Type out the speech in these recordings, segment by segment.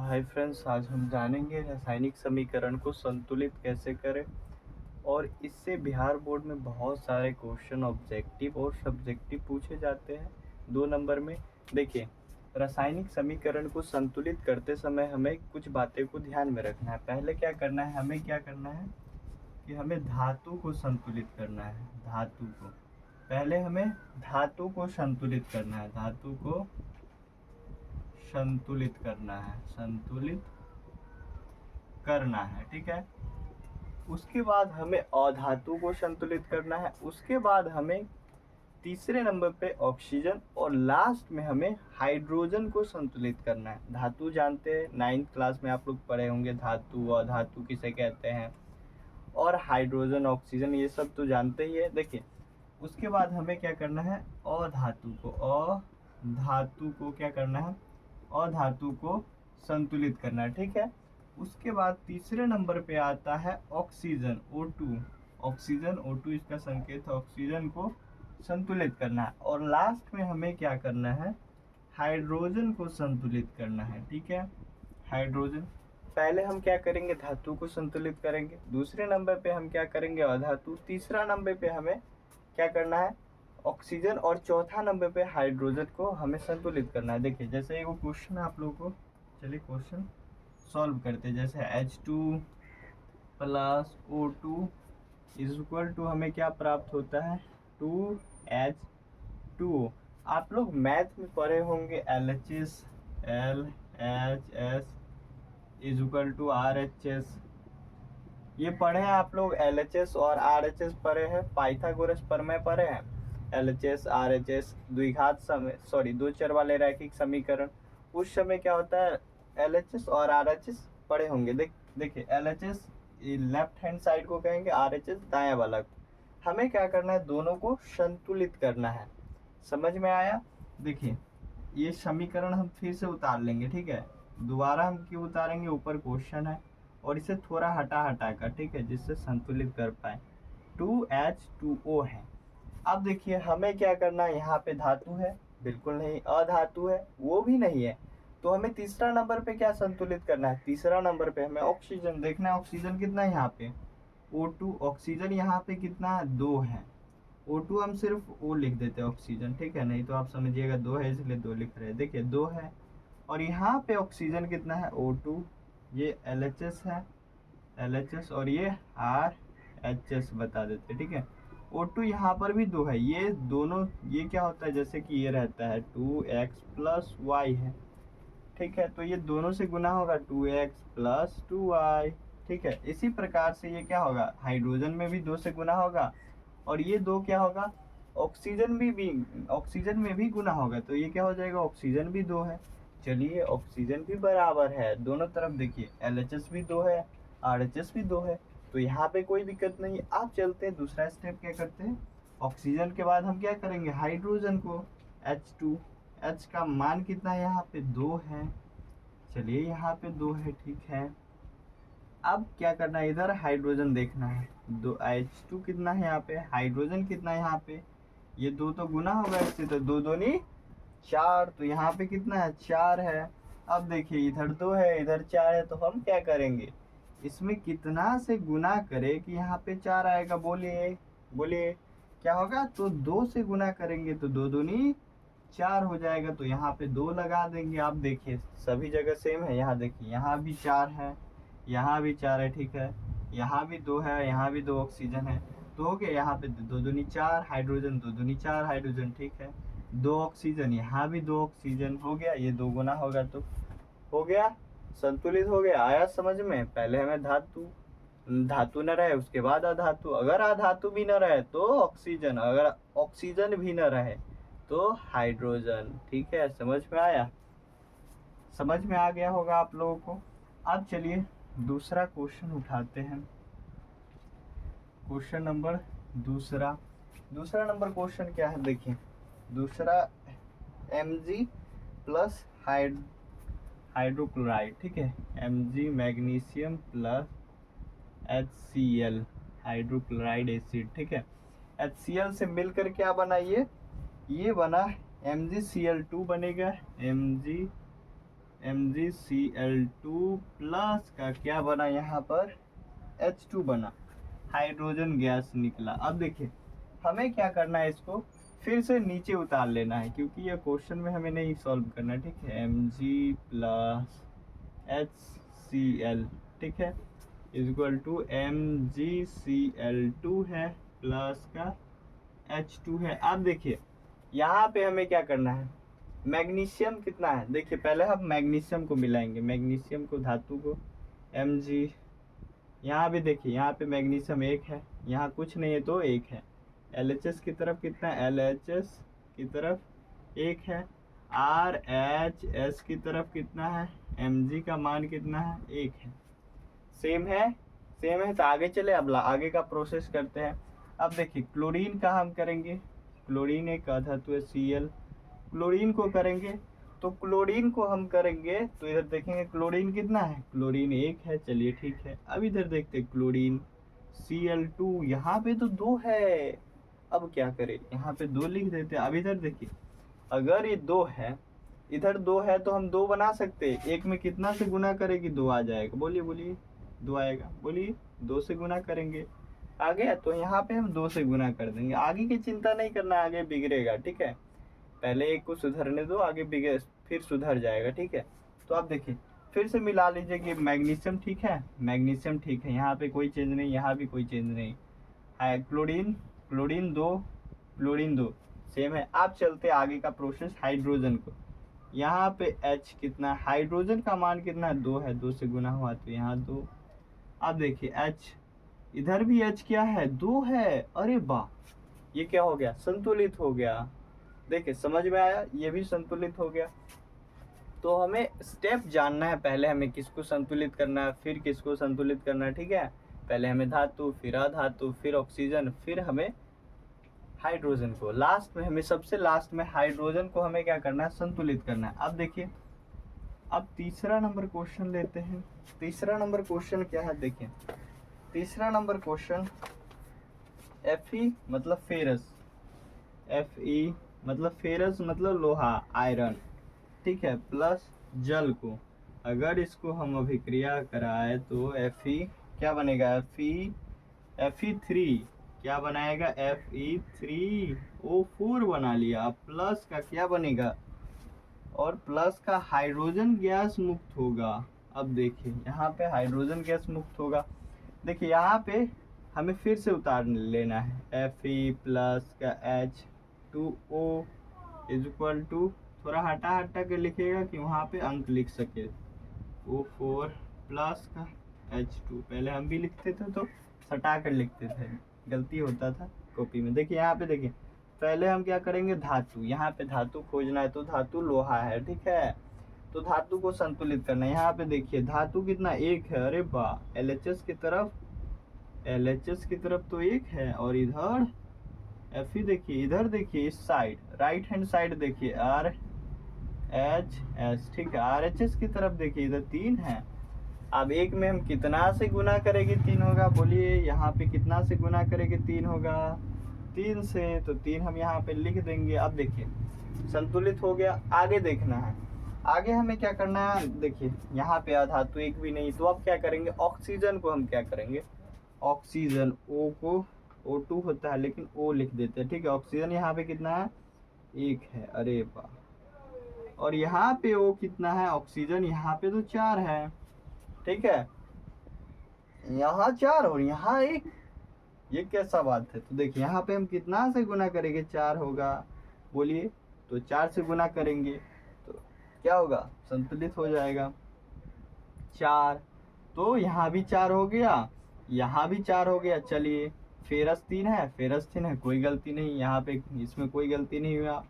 Hi friends, आज हम जानेंगे रासायनिक समीकरण को संतुलित कैसे करें। और इससे बिहार बोर्ड में बहुत सारे क्वेश्चन ऑब्जेक्टिव और सब्जेक्टिव पूछे जाते हैं 2 नंबर में। देखिए, रासायनिक समीकरण को संतुलित करते समय हमें कुछ बातें को ध्यान में रखना है। पहले क्या करना है, हमें क्या करना है कि हमें धातु को संतुलित करना है। धातु को पहले हमें धातु को संतुलित करना है। धातु को संतुलित करना है, संतुलित करना है, ठीक है। उसके बाद हमें अधातु को संतुलित करना है। उसके बाद हमें तीसरे नंबर पे ऑक्सीजन और लास्ट में हमें हाइड्रोजन को संतुलित करना है। धातु जानते हैं, 9th क्लास में आप लोग पढ़े होंगे, धातु अधातु किसे कहते हैं, और हाइड्रोजन ऑक्सीजन ये सब तो जानते ही है। देखिए, उसके बाद हमें क्या करना है, अधातु को क्या करना है, अधातु को संतुलित करना है, ठीक है। उसके बाद तीसरे नंबर पे आता है ऑक्सीजन, O2। ऑक्सीजन, O2 इसका संकेत है, ऑक्सीजन को संतुलित करना है। और लास्ट में हमें क्या करना है, हाइड्रोजन को संतुलित करना है, ठीक है। हाइड्रोजन पहले हम क्या करेंगे, धातु को संतुलित करेंगे। दूसरे नंबर पे हम क्या करेंगे, अधातु। तीसरा नंबर पे हमें क्या करना है, ऑक्सीजन। और चौथा नंबर पे हाइड्रोजन को हमें संतुलित करना है। देखिए, जैसे एगो क्वेश्चन आप लोगों को, चलिए क्वेश्चन सॉल्व करते हैं। जैसे H2 plus O2 is equal to हमें क्या प्राप्त होता है, 2H2O। आप लोग मैथ में पढ़े होंगे LHS is equal to RHS, ये पढ़े हैं आप लोग। LHS और RHS पढ़े हैं, पाइथागोरस प्रमेय पढ़े हैं। LHS RHS द्विघात समय, सॉरी, दो चर वाले रैखिक समीकरण। उस समय क्या होता है, LHS और RHS पढ़े होंगे। देखिए, LHS लेफ्ट हैंड साइड को कहेंगे, RHS दाया वाला को। हमें क्या करना है, दोनों को संतुलित करना है। समझ में आया। देखिए, ये समीकरण हम फिर से उतार लेंगे, ठीक है। दोबारा हम क्यों उतारेंगे, ऊपर क्वेश्चन है और इसे थोड़ा हटा कर, ठीक है, जिससे संतुलित कर पाए। 2H2O है। अब देखिए, हमें क्या करना है, यहाँ पे धातु है, बिल्कुल नहीं। अधातु है, वो भी नहीं है। तो हमें तीसरा नंबर पे क्या संतुलित करना है, तीसरा नंबर पे हमें ऑक्सीजन देखना है। ऑक्सीजन कितना है यहाँ पे, O2। ऑक्सीजन यहाँ पे कितना है, 2 है। O2 हम सिर्फ O लिख देते हैं, ऑक्सीजन, ठीक है। नहीं तो आप समझिएगा 2 है इसलिए 2 लिख रहे हैं। देखिए, 2 है। और यहाँ पे ऑक्सीजन कितना है, O2। ये LHS है, LHS, और ये RHS बता देते, ठीक है। O2 यहाँ पर भी 2 है। ये दोनों, ये क्या होता है, जैसे कि ये रहता है 2x प्लस वाई है, ठीक है। तो ये दोनों से गुना होगा, 2x प्लस 2y, ठीक है। इसी प्रकार से ये क्या होगा, हाइड्रोजन में भी 2 से गुना होगा। और ये 2 क्या होगा, ऑक्सीजन में भी गुना होगा। तो ये क्या हो जाएगा, ऑक्सीजन भी 2 है। चलिए, ऑक्सीजन भी बराबर है दोनों तरफ। देखिए, LHS भी 2 है, RHS भी 2 है। तो यहाँ पे कोई दिक्कत नहीं। आप चलते हैं दूसरा स्टेप, क्या करते हैं, ऑक्सीजन के बाद हम क्या करेंगे, हाइड्रोजन को, H2। H का मान कितना है, यहाँ पे 2 है। चलिए, यहाँ पे 2 है, ठीक है। अब क्या करना है, इधर हाइड्रोजन देखना है। दो H2 कितना है यहाँ पे, हाइड्रोजन कितना है यहाँ पे, ये 2 तो गुना होगा इससे, तो 2 दूनी 4। तो यहाँ पे कितना है, 4 है। अब देखिए, इधर 2 है, इधर 4 है। तो हम क्या करेंगे, इसमें कितना से गुना करे कि यहाँ पे 4 आएगा, बोलिए बोलिए क्या होगा। तो 2 से गुना करेंगे तो 2 दूनी 4 हो जाएगा। तो यहाँ पे 2 लगा देंगे। आप देखिए, सभी जगह सेम है। यहाँ देखिए, यहाँ भी 4 है, यहाँ भी 4 है, ठीक है। यहाँ भी 2 है, यहाँ भी 2 ऑक्सीजन है। तो हो गया, यहाँ पे 2 दूनी 4 हाइड्रोजन, 2 दूनी 4 हाइड्रोजन, ठीक है। 2 ऑक्सीजन, यहाँ भी 2 ऑक्सीजन, हो गया। ये 2 गुना होगा तो हो गया, संतुलित हो गया। आया समझ में। पहले हमें धातु न रहे, उसके बाद अधातु। अगर अधातु भी न रहे तो ऑक्सीजन, अगर ऑक्सीजन भी न रहे तो हाइड्रोजन, ठीक है। समझ में आया, समझ में आ गया होगा आप लोगों को। अब चलिए दूसरा क्वेश्चन उठाते हैं। क्वेश्चन नंबर दूसरा नंबर क्वेश्चन क्या है, देखिए। दूसरा Mg प्लस हाइड्रोक्लोराइड, ठीक है। Mg magnesium plus HCl hydrochloride acid, ठीक है। HCl से मिलकर क्या बना, ये बना MgCl2 बनेगा। MgCl2 प्लस का क्या बना यहाँ पर, H2 बना, हाइड्रोजन गैस निकला। अब देखिए हमें क्या करना है, इसको फिर से नीचे उतार लेना है, क्योंकि ये क्वेश्चन में हमें नहीं सॉल्व करना, ठीक है। Mg प्लस HCl, ठीक है, इक्वल टू MgCl2 है प्लस का H2 है। अब देखिए यहाँ पे हमें क्या करना है, मैग्नीशियम कितना है, देखिए पहले हम मैग्नीशियम को मिलाएंगे, मैग्नीशियम को, धातु को, Mg, यहाँ भी देखिए यहाँ पे मैग्नीशियम एक है, यहाँ कुछ नहीं है तो एक है। LHS की तरफ कितना है, LHS की तरफ एक है। RHS की तरफ कितना है, Mg का मान कितना है, एक है। सेम है, सेम है तो आगे चले, अब आगे का प्रोसेस करते हैं। अब देखिए क्लोरीन का हम करेंगे, क्लोरीन एक धातु है Cl, क्लोरीन को करेंगे, तो क्लोरीन को हम करेंगे तो इधर देखेंगे क्लोरीन कितना है, क्लोरीन एक है, चलिए ठीक है। अब इधर देखते हैं क्लोरीन Cl2, यहाँ पे तो 2 है, अब क्या करें, यहाँ पे 2 लिख देते हैं। अब इधर देखिए अगर ये 2 है, इधर 2 है तो हम 2 बना सकते हैं, एक में कितना से गुना करेगी, 2 आ जाएगा, बोलिए बोलिए 2 आएगा, बोलिए 2 से गुना करेंगे, आ गया, तो यहाँ पे हम 2 से गुना कर देंगे। आगे की चिंता नहीं करना, आगे बिगड़ेगा, ठीक है, पहले एक को सुधरने दो, आगे बिगड़ फिर सुधर जाएगा, ठीक है। तो आप देखिए फिर से मिला लीजिए कि मैग्नीशियम ठीक है, मैग्नीशियम ठीक है, यहाँ पे कोई चेंज नहीं, यहाँ भी कोई चेंज नहीं है। क्लोरीन, क्लोरीन 2, क्लोरीन 2 सेम है। आप चलते आगे का प्रोसेस, हाइड्रोजन को, यहाँ पे H कितना, हाइड्रोजन का मान कितना है, 2 है, 2 से गुना हुआ तो यहाँ 2। अब देखिए H, इधर भी H क्या है, 2 है, अरे वाह, ये क्या हो गया, संतुलित हो गया। देखिए समझ में आया, ये भी संतुलित हो गया। तो हमें स्टेप जानना है, पहले हमें किसको संतुलित करना है, फिर किसको संतुलित करना है, ठीक है। पहले हमें धातु, फिर अधातु, फिर ऑक्सीजन, फिर हमें हाइड्रोजन को, लास्ट में हमें, सबसे लास्ट में हाइड्रोजन को हमें क्या करना है, संतुलित करना है। अब देखिए अब तीसरा नंबर क्वेश्चन लेते हैं। तीसरा नंबर क्वेश्चन क्या है, देखिए तीसरा नंबर क्वेश्चन, Fe मतलब फेरस, Fe मतलब फेरस मतलब लोहा, आयरन, ठीक है, प्लस जल को अगर इसको हम अभिक्रिया कराए तो Fe क्या बनेगा, Fe3 क्या बनाएगा, Fe3O4 बना लिया। प्लस का क्या बनेगा, और प्लस का हाइड्रोजन गैस मुक्त होगा। अब देखिए यहाँ पे हाइड्रोजन गैस मुक्त होगा, देखिए यहाँ पे हमें फिर से उतार लेना है, Fe प्लस का H2O इज इक्वल टू, थोड़ा हटा हटा के लिखेगा कि वहाँ पे अंक लिख सके, O4 प्लस का H2, पहले हम भी लिखते थे तो सटा कर लिखते थे, गलती होता था कॉपी में। देखिए यहाँ पे देखिए पहले हम क्या करेंगे, धातु, यहाँ पे धातु खोजना है तो धातु लोहा है, ठीक है, तो धातु को संतुलित करना है। यहाँ पे देखिए धातु कितना, एक है, अरे वाह, LHS की तरफ, LHS की तरफ तो एक है, और इधर Fe देखिए, इधर देखिए इस साइड, राइट हैंड साइड देखिए RHS, ठीक है, RHS की तरफ देखिए इधर 3 है। अब एक में हम कितना से गुना करेंगे, 3 होगा, बोलिए यहाँ पे कितना से गुना करेंगे, 3 होगा, 3 से, तो 3 हम यहाँ पे लिख देंगे। अब देखिए संतुलित हो गया, आगे देखना है, आगे हमें क्या करना है, देखिए यहाँ पे अधातु एक भी नहीं, तो अब क्या करेंगे, ऑक्सीजन को हम क्या करेंगे, ऑक्सीजन O को, O2 होता है लेकिन O लिख देते हैं, ठीक है। ऑक्सीजन यहाँ पे कितना है, 1 है, अरे वाह, और यहाँ पे O कितना है, ऑक्सीजन यहाँ पे तो 4 है, ठीक है, यहाँ 4 और यहाँ 1, ये कैसा बात है। तो देखिए यहाँ पे हम कितना से गुना करेंगे, 4 होगा, बोलिए, तो 4 से गुना करेंगे तो क्या होगा, संतुलित हो जाएगा 4, तो यहाँ भी 4 हो गया, यहाँ भी 4 हो गया। चलिए फेरस 3 है, फेरस 3 है, कोई गलती नहीं यहाँ पे, इसमें कोई गलती नहीं हुआ,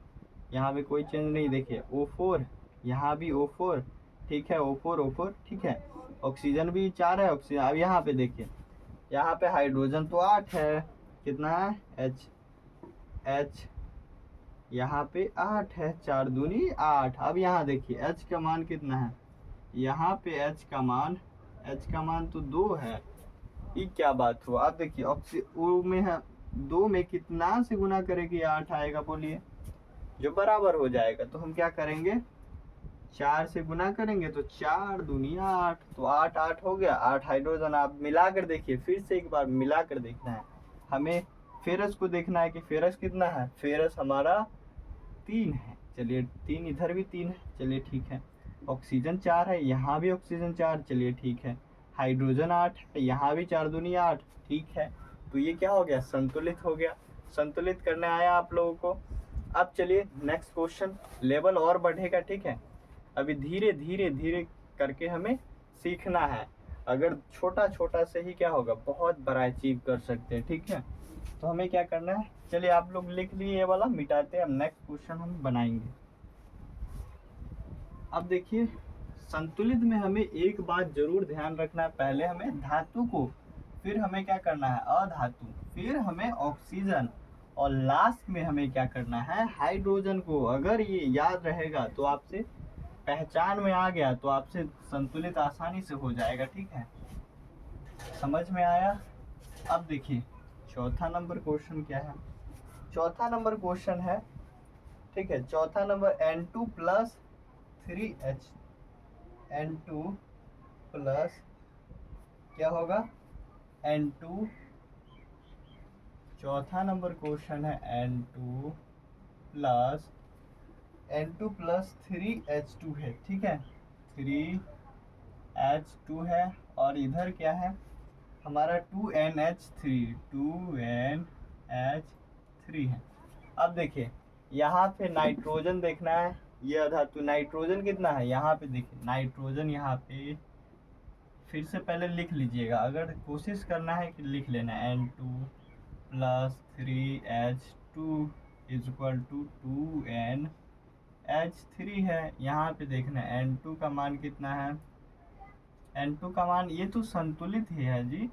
यहाँ पे कोई चेंज नहीं। देखिए O4, यहाँ भी O4, ठीक है, O4, ठीक है, ऑक्सीजन भी 4 है, ऑक्सीजन। अब यहाँ पे देखिए, यहाँ पे हाइड्रोजन तो 8 है, कितना है, H यहाँ पे 8 है, 4 दूनी 8। अब यहाँ देखिए H का मान कितना है, यहाँ पे H का मान तो 2 है, ये क्या बात हुआ। अब देखिए O में है 2 में कितना से गुना करेगी, 8 आएगा, बोलिए, जो बराबर हो जाएगा। तो हम क्या करेंगे, 4 से गुना करेंगे तो 4 दूनी 8, तो 8 8 हो गया। 8 हाइड्रोजन। आप मिला कर देखिए, फिर से एक बार मिला कर देखना है हमें। फेरस को देखना है कि फेरस कितना है। फेरस हमारा 3 है। चलिए 3, इधर भी 3 है, चलिए ठीक है। ऑक्सीजन 4 है, यहाँ भी ऑक्सीजन 4, चलिए ठीक है। हाइड्रोजन 8 है, यहाँ भी 4 दूनी 8, ठीक है। तो ये क्या हो गया, संतुलित हो गया। संतुलित करने आया आप लोगों को। अब चलिए नेक्स्ट क्वेश्चन, लेवल और बढ़ेगा, ठीक है। अभी धीरे धीरे धीरे करके हमें सीखना है। अगर छोटा छोटा से ही क्या होगा, बहुत बड़ा अचीव कर सकते हैं, ठीक है। तो हमें क्या करना है, चलिए आप लोग लिख लिए ये वाला, मिटाते हैं। अब नेक्स्ट क्वेश्चन हम बनाएंगे। अब देखिए संतुलित में हमें एक बात जरूर ध्यान रखना है, पहले हमें धातु को, फिर हमें क्या करना है अधातु, फिर हमें ऑक्सीजन, और लास्ट में हमें क्या करना है हाइड्रोजन को। अगर ये याद रहेगा तो आपसे पहचान में आ गया तो आपसे संतुलित आसानी से हो जाएगा, ठीक है। समझ में आया। अब देखिए चौथा नंबर क्वेश्चन क्या है। चौथा नंबर क्वेश्चन है, ठीक है, चौथा number N2 plus 3H, N2 plus क्या होगा N2, चौथा नंबर क्वेश्चन है N2 प्लस 3H2 है, ठीक है। 3H2 है, और इधर क्या है हमारा 2NH3 है। अब देखिए यहाँ पे नाइट्रोजन देखना है, ये अधातु नाइट्रोजन कितना है, यहाँ पे देखिए नाइट्रोजन, यहाँ पे फिर से पहले लिख लीजिएगा, अगर कोशिश करना है कि लिख लेना N2 plus 3H2 is equal to 2NH3 है। यहाँ पे देखना है N2 का मान कितना है, N2 का मान, ये तो संतुलित ही है जी।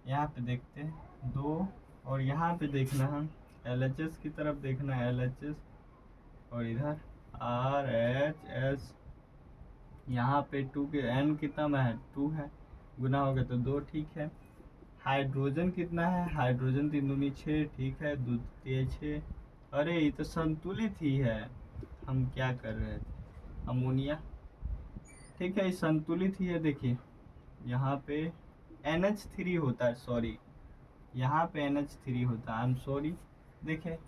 यहाँ पे देखते हैं 2, और यहाँ पे देखना है LHS की तरफ देखना है, LHS, और इधर RHS, यहाँ पे 2 के N कितना में है 2 है, गुना होगा तो 2, ठीक है। हाइड्रोजन कितना है, हाइड्रोजन 3 दूनी 6, ठीक है, 2 3 6। अरे ये तो संतुलित ही है, हम क्या कर रहे थे, अमोनिया, ठीक है, ये संतुलित ही है। देखिए यहाँ पे NH3 होता है, सॉरी यहाँ पे NH3 होता है, आई एम सॉरी। देखिए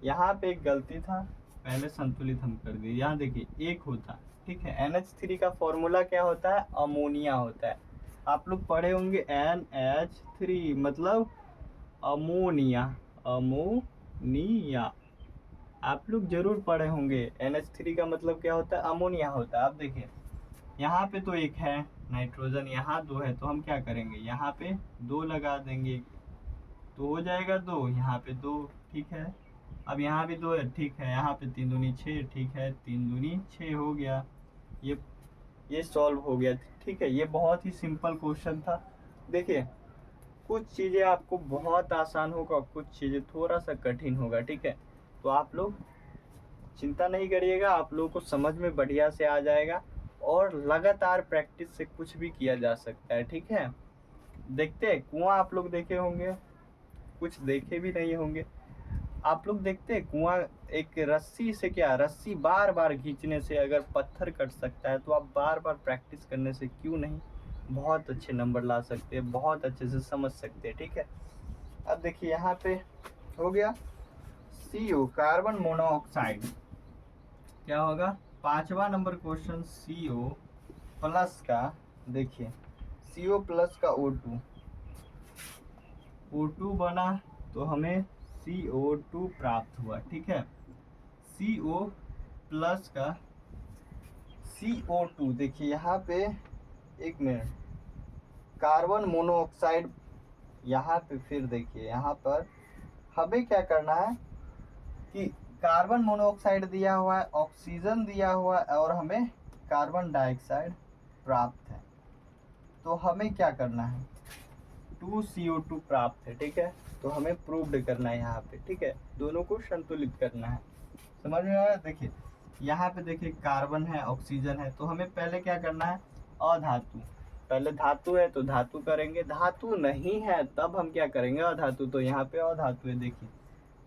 यहाँ पे एक गलती था, पहले संतुलित हम कर दिए। यहाँ देखिए एक होता, ठीक है। NH3 का फॉर्मूला क्या होता है, अमोनिया होता है। आप लोग पढ़े होंगे NH3 मतलब अमोनिया, अमोनिया आप लोग जरूर पढ़े होंगे। NH3 का मतलब क्या होता है, अमोनिया होता है। अब देखिए यहाँ पे तो एक है नाइट्रोजन, यहाँ 2 है, तो हम क्या करेंगे यहाँ पे 2 लगा देंगे तो हो जाएगा 2, यहाँ पे 2, ठीक है। अब यहाँ भी 2 है, ठीक है, यहाँ पे 3 दूनी 6, ठीक है, 3 दूनी 6 हो गया। ये सॉल्व हो गया, ठीक है। ये बहुत ही सिंपल क्वेश्चन था। देखिए कुछ चीज़ें आपको बहुत आसान होगा, कुछ चीज़ें थोड़ा सा कठिन होगा, ठीक है। तो आप लोग चिंता नहीं करिएगा, आप लोगों को समझ में बढ़िया से आ जाएगा, और लगातार प्रैक्टिस से कुछ भी किया जा सकता है, ठीक है। देखते हैं कुआं, आप लोग देखे होंगे, कुछ देखे भी नहीं होंगे। आप लोग देखते हैं कुआं, एक रस्सी से क्या, रस्सी बार बार खींचने से अगर पत्थर कट सकता है, तो आप बार बार प्रैक्टिस करने से क्यों नहीं बहुत अच्छे नंबर ला सकते हैं, बहुत अच्छे से समझ सकते हैं, ठीक है। अब देखिए यहाँ पे हो गया CO, कार्बन मोनोऑक्साइड, क्या होगा, 5वां नंबर क्वेश्चन CO प्लस का, देखिए CO प्लस का O2 बना, तो हमें CO2 प्राप्त हुआ, ठीक है। CO प्लस का CO2, देखिए यहाँ पे एक मिनट, कार्बन मोनोऑक्साइड, यहाँ पे फिर देखिए यहाँ पर हमें क्या करना है कि कार्बन मोनोऑक्साइड दिया हुआ है, ऑक्सीजन दिया हुआ है, और हमें कार्बन डाइऑक्साइड प्राप्त है। तो हमें क्या करना है, 2CO2 प्राप्त है, ठीक है। तो हमें प्रूव्ड करना है यहाँ पे, ठीक है, दोनों को संतुलित करना है। समझ में आया। देखिए यहाँ पे देखिए कार्बन है, ऑक्सीजन है, तो हमें पहले क्या करना है अधातु, पहले धातु है तो धातु करेंगे, धातु नहीं है तब हम क्या करेंगे अधातु, तो यहाँ पे अधातु है, देखिए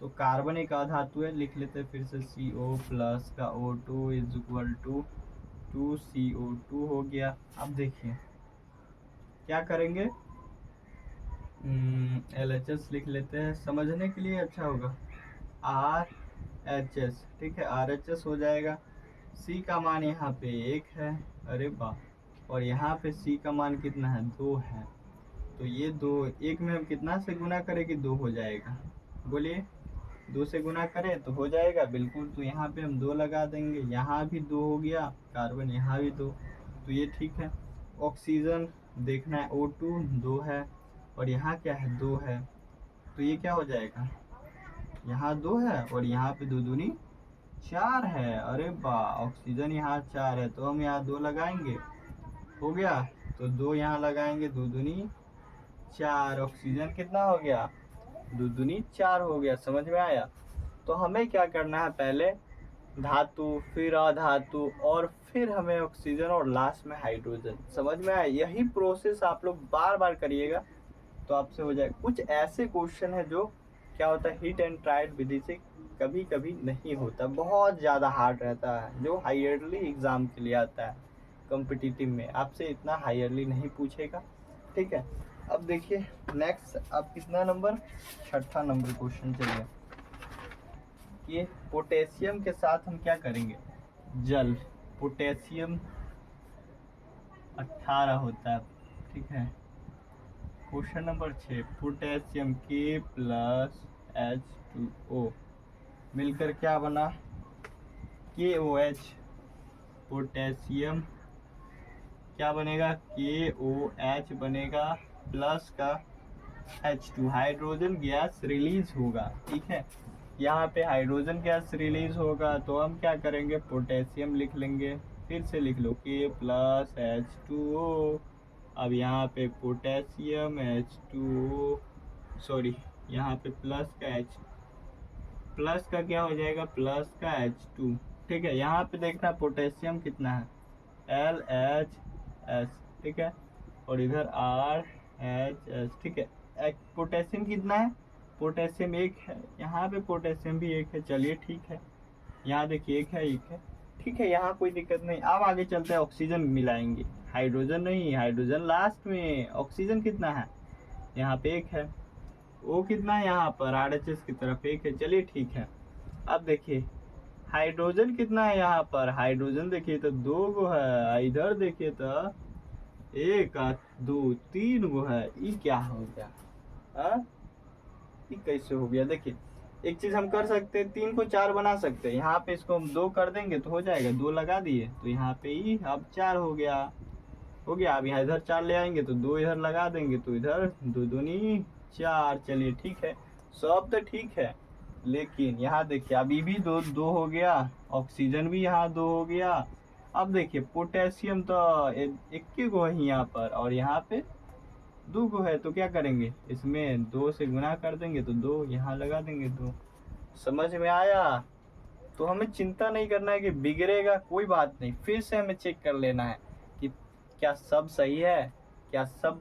तो कार्बन एक अधातु है, लिख लेते हैं फिर से CO प्लस का O2 is equal to 2CO2 हो गया। अब देखिए क्या करेंगे, LHS लिख लेते हैं, समझने के लिए अच्छा होगा। RHS, ठीक है, RHS हो जाएगा। C का मान यहाँ पे 1 है, अरे वाह, और यहाँ पे C का मान कितना है, 2 है। तो ये 2, 1 में हम कितना से गुना करें कि 2 हो जाएगा, बोलिए 2 से गुना करें तो हो जाएगा बिल्कुल। तो यहाँ पे हम 2 लगा देंगे, यहाँ भी 2 हो गया, कार्बन यहाँ भी 2, तो ये ठीक है। ऑक्सीजन देखना है, O2 2 है और यहाँ क्या है, 2 है, तो ये क्या हो जाएगा, यहाँ 2 है और यहाँ पे 2 दूनी 4 है, अरे वाह, ऑक्सीजन यहाँ 4 है तो हम यहाँ 2 लगाएंगे, हो गया। तो 2 यहाँ लगाएंगे, 2 दूनी 4, ऑक्सीजन कितना हो गया, 2 दूनी 4 हो गया। समझ में आया। तो हमें क्या करना है, पहले धातु, फिर अधातु, और फिर हमें ऑक्सीजन, और लास्ट में हाइड्रोजन। समझ में आया। यही प्रोसेस आप लोग बार बार करिएगा तो आपसे हो जाएगा। कुछ ऐसे क्वेश्चन है जो क्या होता है, हिट एंड ट्रायल विधि से कभी कभी नहीं होता, बहुत ज़्यादा हार्ड रहता है, जो हाईयरली एग्जाम के लिए आता है, कॉम्पिटिटिव में आपसे इतना हाईयरली नहीं पूछेगा, ठीक है। अब देखिए नेक्स्ट, अब कितना नंबर, 6ठा नंबर क्वेश्चन चलिए। कि पोटेशियम के साथ हम क्या करेंगे, जल, पोटेशियम 18 होता है, ठीक है। Question number 6, potassium K plus H2O मिलकर क्या बना, KOH। पोटेशियम क्या बनेगा, KOH बनेगा, प्लस का H2, हाइड्रोजन गैस रिलीज होगा, ठीक है। यहाँ पे हाइड्रोजन गैस रिलीज होगा तो हम क्या करेंगे, पोटेशियम लिख लेंगे, फिर से लिख लो K प्लस H2O। अब यहाँ पे पोटेशियम H2O, सॉरी यहाँ पे प्लस का H, प्लस का क्या हो जाएगा, प्लस का H2, ठीक है। यहाँ पे देखना पोटेशियम कितना है, LHS, ठीक है, और इधर RHS, ठीक है। पोटेशियम कितना है, पोटेशियम 1 है, यहाँ पे पोटेशियम भी 1 है, चलिए ठीक है। यहाँ देखिए 1 है, 1 है, ठीक है, यहाँ कोई दिक्कत नहीं। अब आगे चलते हैं, ऑक्सीजन मिलाएंगे, हाइड्रोजन नहीं, हाइड्रोजन लास्ट में। ऑक्सीजन कितना है, यहाँ पे 1 है, O कितना है यहाँ पर, RHS की तरफ 1 है, चलिए ठीक है। अब देखिए हाइड्रोजन कितना है यहाँ पर, हाइड्रोजन देखिए तो 2 गो है, इधर देखिए तो 1 2 3 गो है, ये क्या हो गया, ये कैसे हो गया। देखिए एक चीज हम कर सकते हैं, 3 को 4 बना सकते हैं, यहाँ पे इसको हम 2 कर देंगे तो हो जाएगा, 2 लगा दिए तो यहाँ पे ही अब 4 हो गया, हो गया। अब यहाँ इधर 4 ले आएंगे तो 2 इधर लगा देंगे तो इधर 2 दूनी 4, चलिए ठीक है, सब तो ठीक है। लेकिन यहाँ देखिए अभी भी 2 हो गया, ऑक्सीजन भी यहाँ 2 हो गया। अब देखिए पोटेशियम तो 1 गो है यहाँ पर, और यहाँ पे 2 गो है, तो क्या करेंगे, इसमें 2 से गुना कर देंगे तो 2 यहाँ लगा देंगे 2। समझ में आया। तो हमें चिंता नहीं करना है कि बिगड़ेगा, कोई बात नहीं, फिर से हमें चेक कर लेना है कि क्या सब सही है, क्या सब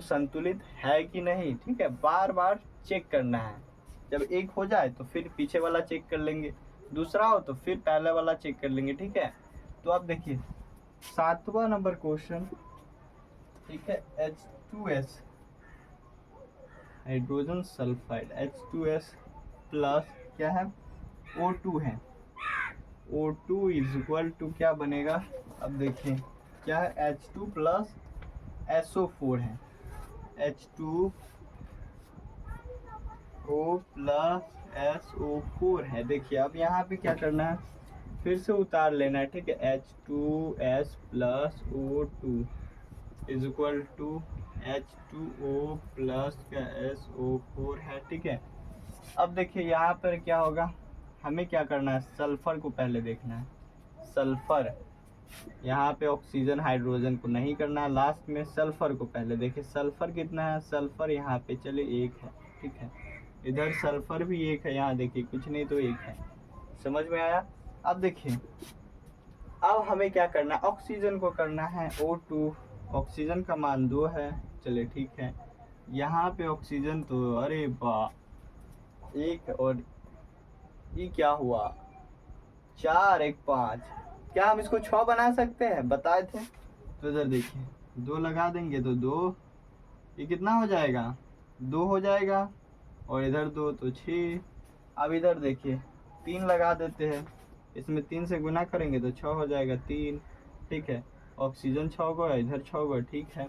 संतुलित है कि नहीं, ठीक है। बार बार चेक करना है, जब एक हो जाए तो फिर पीछे वाला चेक कर लेंगे, दूसरा हो तो फिर पहले वाला चेक कर लेंगे, ठीक है। तो अब देखिए 7वां नंबर क्वेश्चन, ठीक है। H2S, hydrogen sulphide, H2S plus क्या है, O2 है, O2 इज इक्वल टू क्या बनेगा, अब देखिए क्या है, H2 प्लस SO4 है, H2O प्लस SO4 है। देखिए अब यहाँ पे क्या करना है, फिर से उतार लेना है, ठीक है। H2S plus O2 is equal to H2O plus का SO4 है, ठीक है। अब देखिए यहाँ पर क्या होगा, हमें क्या करना है, सल्फर को पहले देखना है, सल्फर, यहाँ पे ऑक्सीजन हाइड्रोजन को नहीं करना है, लास्ट में सल्फर को पहले देखिए, सल्फर कितना है, सल्फर यहाँ पे चले 1 है, ठीक है। इधर सल्फर भी 1 है, यहाँ देखिए कुछ नहीं तो 1 है। समझ में आया। अब देखिए अब हमें क्या करना है, ऑक्सीजन को करना है O2, ऑक्सीजन का मान 2 है, चलिए ठीक है। यहाँ पे ऑक्सीजन तो अरे वाह एक और ये क्या हुआ, 4 1 5। क्या हम इसको 6 बना सकते हैं, बताए थे। तो इधर देखिए 2 लगा देंगे तो 2, ये कितना हो जाएगा, 2 हो जाएगा, और इधर 2 तो 6। अब इधर देखिए 3 लगा देते हैं, इसमें 3 से गुना करेंगे तो 6 हो जाएगा, 3। ठीक है, ऑक्सीजन 6 गो है, इधर 6 गो है। ठीक है,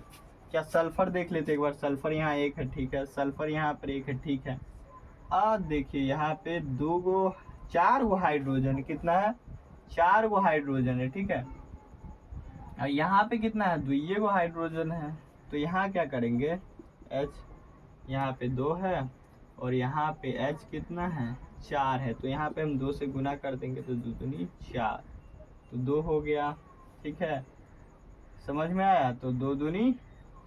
क्या सल्फर देख लेते एक बार, सल्फर यहाँ 1 है। ठीक है, सल्फर यहाँ पर 1 है। ठीक है, अब देखिए यहाँ पे 2 गो 4 गो हाइड्रोजन, कितना है, 4 गो हाइड्रोजन है। ठीक है, और यहाँ पे कितना है, 2 गो हाइड्रोजन है। तो यहाँ क्या करेंगे, H यहाँ पे 2 है, और यहाँ पे H कितना है, 4 है। तो यहाँ पे हम 2 से गुना कर देंगे तो 2 दूनी 4, तो 2 हो गया। ठीक है, समझ में आया। तो 2 दूनी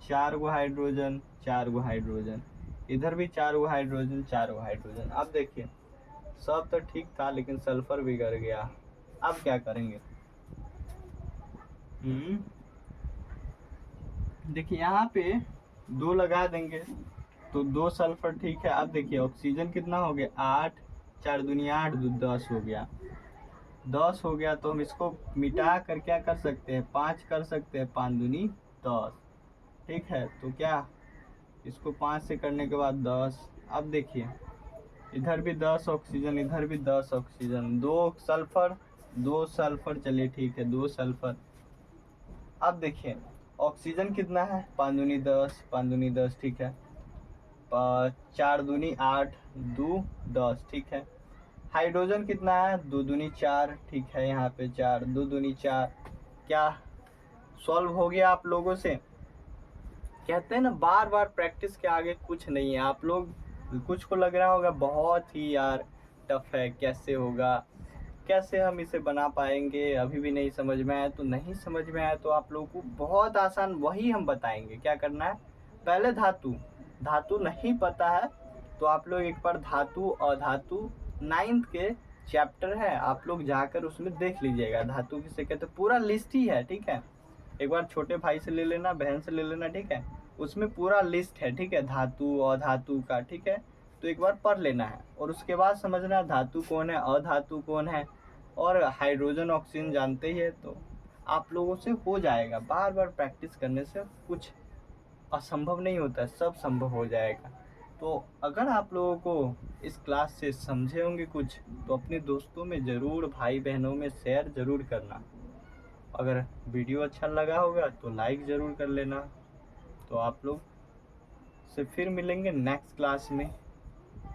4 गो हाइड्रोजन, 4 गो हाइड्रोजन, इधर भी 4 गो हाइड्रोजन, 4 गो हाइड्रोजन। अब देखिए सब तो ठीक था, लेकिन सल्फर बिगड़ गया। अब क्या करेंगे, देखिए यहाँ पे 2 लगा देंगे तो 2 सल्फर। ठीक है, अब देखिए ऑक्सीजन कितना हो गया, 8, 4 दूनी 8, 2 10 हो गया, 10 हो गया। तो हम इसको मिटा कर क्या कर सकते हैं, 5 कर सकते हैं, 5 दूनी 10। ठीक है, तो क्या इसको 5 से करने के बाद 10। अब देखिए इधर भी 10 ऑक्सीजन, इधर भी 10 ऑक्सीजन, 2 सल्फर, 2 सल्फर, चलिए ठीक है 2 सल्फर। अब देखिए ऑक्सीजन कितना है, 5 दूनी 10, 5 दूनी 10। ठीक है, 4 दूनी 8, 2 10। ठीक है, हाइड्रोजन कितना है, 2 दूनी 4। ठीक है, यहाँ पे 4, 2 दूनी 4। क्या सॉल्व हो गया आप लोगों से। कहते हैं ना बार बार प्रैक्टिस के आगे कुछ नहीं है। आप लोग कुछ को लग रहा होगा बहुत ही यार टफ है, कैसे होगा, कैसे हम इसे बना पाएंगे, अभी भी नहीं समझ में आया। तो नहीं समझ में आया तो आप लोगों को बहुत आसान वही हम बताएंगे। क्या करना है, पहले धातु, धातु नहीं पता है तो आप लोग एक बार धातु और धातु 9th के चैप्टर है, आप लोग जाकर उसमें देख लीजिएगा। धातु किसे कहते, पूरा लिस्ट ही है। ठीक है, एक बार छोटे भाई से ले लेना, बहन से ले लेना। ठीक है, उसमें पूरा लिस्ट है। ठीक है, धातु और धातु का। ठीक है, तो एक बार पढ़ लेना है, और उसके बाद समझना धातु कौन है, अधातु कौन है, और हाइड्रोजन ऑक्सीजन जानते ही है। तो आप लोगों से हो जाएगा, बार बार प्रैक्टिस करने से कुछ असंभव नहीं होता है, सब संभव हो जाएगा। तो अगर आप लोगों को इस क्लास से समझे होंगे कुछ, तो अपने दोस्तों में ज़रूर, भाई बहनों में शेयर ज़रूर करना। अगर वीडियो अच्छा लगा होगा तो लाइक ज़रूर कर लेना। तो आप लोग से फिर मिलेंगे नेक्स्ट क्लास में।